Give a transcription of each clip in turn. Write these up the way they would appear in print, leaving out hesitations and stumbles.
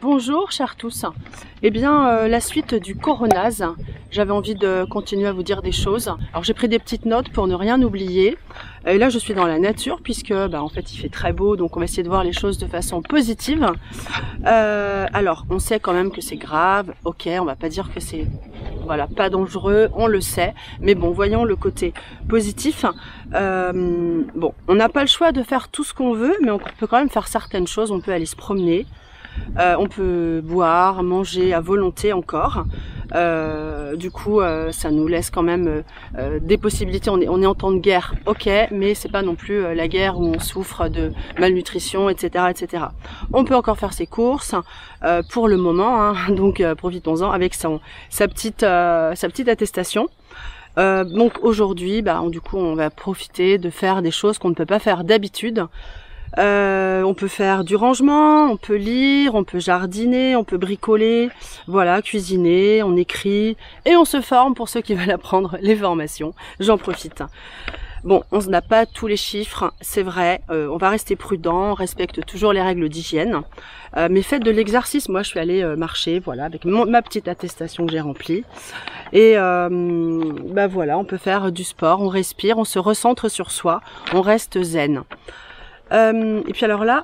Bonjour chers tous. Eh bien la suite du coronase, j'avais envie de continuer à vous dire des choses. Alors j'ai pris des petites notes pour ne rien oublier. Et là je suis dans la nature puisque en fait il fait très beau, donc on va essayer de voir les choses de façon positive. Alors on sait quand même que c'est grave, ok, on va pas dire que c'est pas dangereux, on le sait, mais bon, voyons le côté positif. Bon, on n'a pas le choix de faire tout ce qu'on veut, mais on peut quand même faire certaines choses. On peut aller se promener, on peut boire, manger à volonté encore. Du coup, ça nous laisse quand même des possibilités. On est en temps de guerre, ok, mais c'est pas non plus la guerre où on souffre de malnutrition, etc., etc. On peut encore faire ses courses pour le moment, hein, donc profitons-en avec sa petite attestation. Donc aujourd'hui, du coup, on va profiter de faire des choses qu'on ne peut pas faire d'habitude. On peut faire du rangement, on peut lire, on peut jardiner, on peut bricoler, voilà, cuisiner, on écrit et on se forme pour ceux qui veulent apprendre les formations. J'en profite. Bon, on n'a pas tous les chiffres, c'est vrai, on va rester prudent, on respecte toujours les règles d'hygiène, mais faites de l'exercice. Moi, je suis allée marcher, voilà, avec ma petite attestation que j'ai remplie. Et voilà, on peut faire du sport, on respire, on se recentre sur soi, on reste zen. Et puis alors là,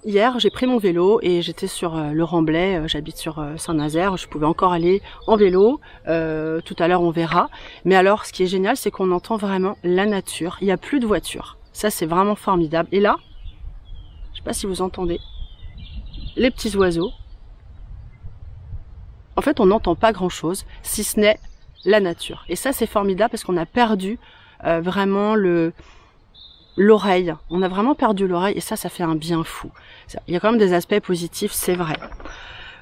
hier j'ai pris mon vélo et j'étais sur le Remblai, j'habite sur Saint-Nazaire, je pouvais encore aller en vélo, tout à l'heure on verra. Mais alors ce qui est génial, c'est qu'on entend vraiment la nature, il n'y a plus de voitures, ça c'est vraiment formidable. Et là, je sais pas si vous entendez, les petits oiseaux, en fait on n'entend pas grand chose, si ce n'est la nature. Et ça c'est formidable parce qu'on a perdu vraiment l'oreille, on a vraiment perdu l'oreille et ça fait un bien fou. Il y a quand même des aspects positifs, c'est vrai.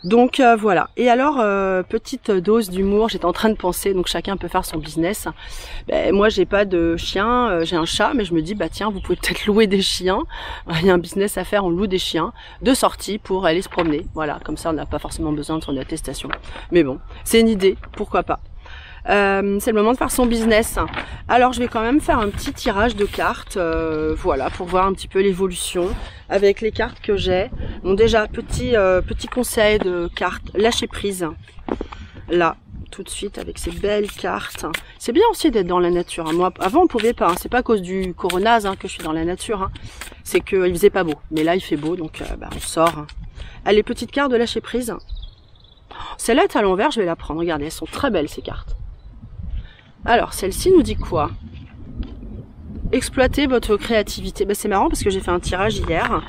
Donc voilà. Et alors petite dose d'humour, j'étais en train de penser, donc chacun peut faire son business. Moi j'ai pas de chien, j'ai un chat, mais je me dis tiens, vous pouvez peut-être louer des chiens. Il y a un business à faire, on loue des chiens de sortie pour aller se promener. Voilà, comme ça on n'a pas forcément besoin de son attestation. Mais bon, c'est une idée, pourquoi pas. C'est le moment de faire son business. Alors je vais quand même faire un petit tirage de cartes, voilà, pour voir un petit peu l'évolution avec les cartes que j'ai. Bon déjà, petit conseil de cartes, lâcher prise. Là, tout de suite avec ces belles cartes. C'est bien aussi d'être dans la nature. Moi, avant on pouvait pas, hein. C'est pas à cause du coronase que je suis dans la nature, hein. C'est qu'il faisait pas beau. Mais là il fait beau, donc on sort. Allez, petite carte de lâcher prise. Celle-là est à l'envers, je vais la prendre. Regardez, elles sont très belles ces cartes. Alors, celle-ci nous dit quoi? Exploitez votre créativité. C'est marrant parce que j'ai fait un tirage hier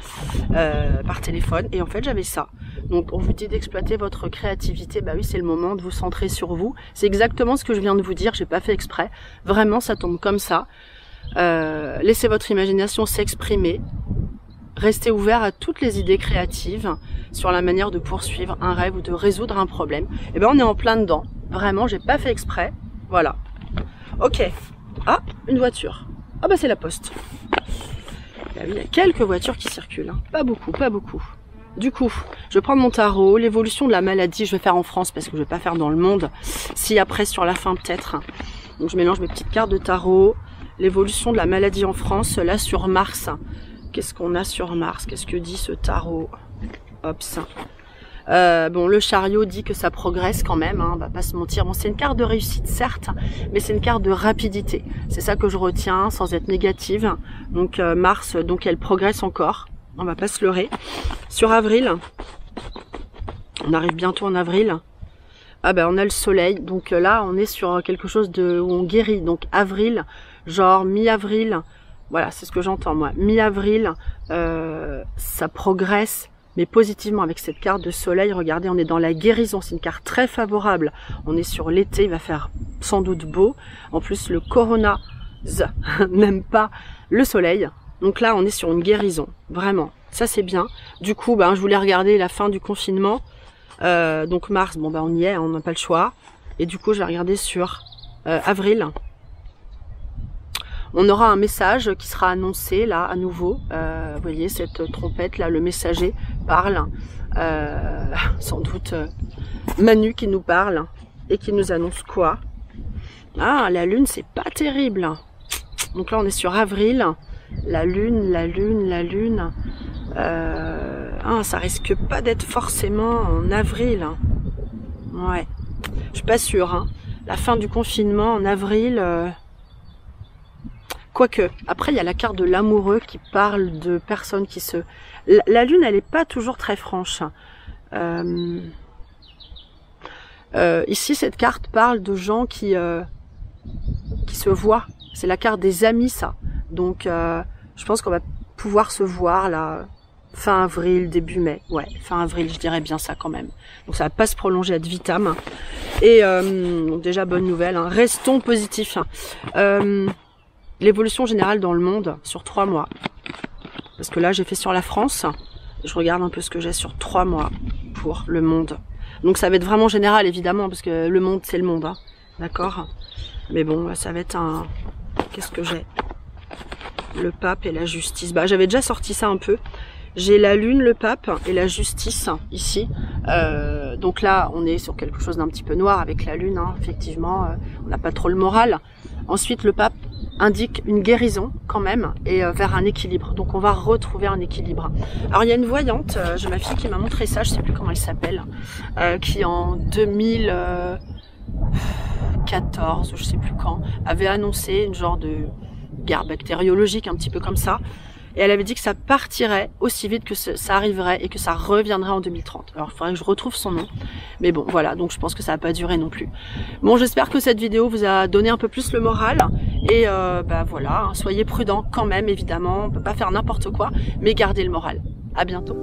par téléphone et en fait j'avais ça. Donc on vous dit d'exploiter votre créativité. Oui, c'est le moment de vous centrer sur vous. C'est exactement ce que je viens de vous dire. J'ai pas fait exprès. Vraiment, ça tombe comme ça. Laissez votre imagination s'exprimer. Restez ouvert à toutes les idées créatives sur la manière de poursuivre un rêve ou de résoudre un problème. Et on est en plein dedans. Vraiment, j'ai pas fait exprès. Voilà. Ok. Ah, une voiture. Ah c'est la poste. Il y a quelques voitures qui circulent. Hein. Pas beaucoup, pas beaucoup. Du coup, je vais prendre mon tarot. L'évolution de la maladie, je vais faire en France parce que je vais pas faire dans le monde. Si après, sur la fin peut-être. Donc je mélange mes petites cartes de tarot. L'évolution de la maladie en France, là sur Mars. Qu'est-ce qu'on a sur Mars? Qu'est-ce que dit ce tarot? Hop, ça. Le chariot dit que ça progresse quand même, hein, on va pas se mentir. Bon, c'est une carte de réussite certes, mais c'est une carte de rapidité. C'est ça que je retiens, sans être négative. Donc Mars, donc elle progresse encore. On va pas se leurrer. Sur avril, on arrive bientôt en avril. On a le soleil. Donc là, on est sur quelque chose où on guérit. Donc avril, genre mi-avril. Voilà, c'est ce que j'entends moi. Mi-avril, ça progresse. Mais positivement avec cette carte de soleil, regardez, on est dans la guérison, c'est une carte très favorable. On est sur l'été, il va faire sans doute beau. En plus, le coronase n'aime pas le soleil. Donc là, on est sur une guérison, vraiment. Ça, c'est bien. Du coup, je voulais regarder la fin du confinement. Donc mars, on y est, on n'a pas le choix. Et du coup, je vais regarder sur avril. On aura un message qui sera annoncé là à nouveau. Vous voyez cette trompette là, le messager parle. Sans doute Manu qui nous parle et qui nous annonce quoi? Ah, la lune, c'est pas terrible. Donc là, on est sur avril. La lune. Ah, ça risque pas d'être forcément en avril. Ouais, je suis pas sûre. Hein. La fin du confinement en avril. Quoique, après il y a la carte de l'amoureux qui parle de personnes qui se... La lune, elle est pas toujours très franche. Ici, cette carte parle de gens qui se voient. C'est la carte des amis, ça. Donc, je pense qu'on va pouvoir se voir là, fin avril, début mai. Ouais, fin avril, je dirais bien ça quand même. Donc, ça va pas se prolonger ad vitam. Et donc déjà, bonne nouvelle. Hein. Restons positifs. L'évolution générale dans le monde sur 3 mois. Parce que là, j'ai fait sur la France. Je regarde un peu ce que j'ai sur 3 mois pour le monde. Donc ça va être vraiment général, évidemment, parce que le monde, c'est le monde. Hein. D'accord? Mais bon, ça va être un... Qu'est-ce que j'ai? Le pape et la justice. Bah, j'avais déjà sorti ça un peu. J'ai la lune, le pape et la justice, ici. Donc là, on est sur quelque chose d'un petit peu noir avec la lune. Hein. Effectivement, on n'a pas trop le moral. Ensuite, le pape indique une guérison quand même et vers un équilibre. Donc on va retrouver un équilibre. Alors il y a une voyante, j'ai ma fille qui m'a montré ça, je sais plus comment elle s'appelle, qui en 2014, je sais plus quand, avait annoncé une genre de guerre bactériologique un petit peu comme ça. Et elle avait dit que ça partirait aussi vite que ça arriverait et que ça reviendrait en 2030. Alors, il faudrait que je retrouve son nom. Mais bon, voilà. Donc, je pense que ça va pas durer non plus. Bon, j'espère que cette vidéo vous a donné un peu plus le moral. Et bah voilà, hein, soyez prudents quand même, évidemment. On peut pas faire n'importe quoi, mais gardez le moral. À bientôt.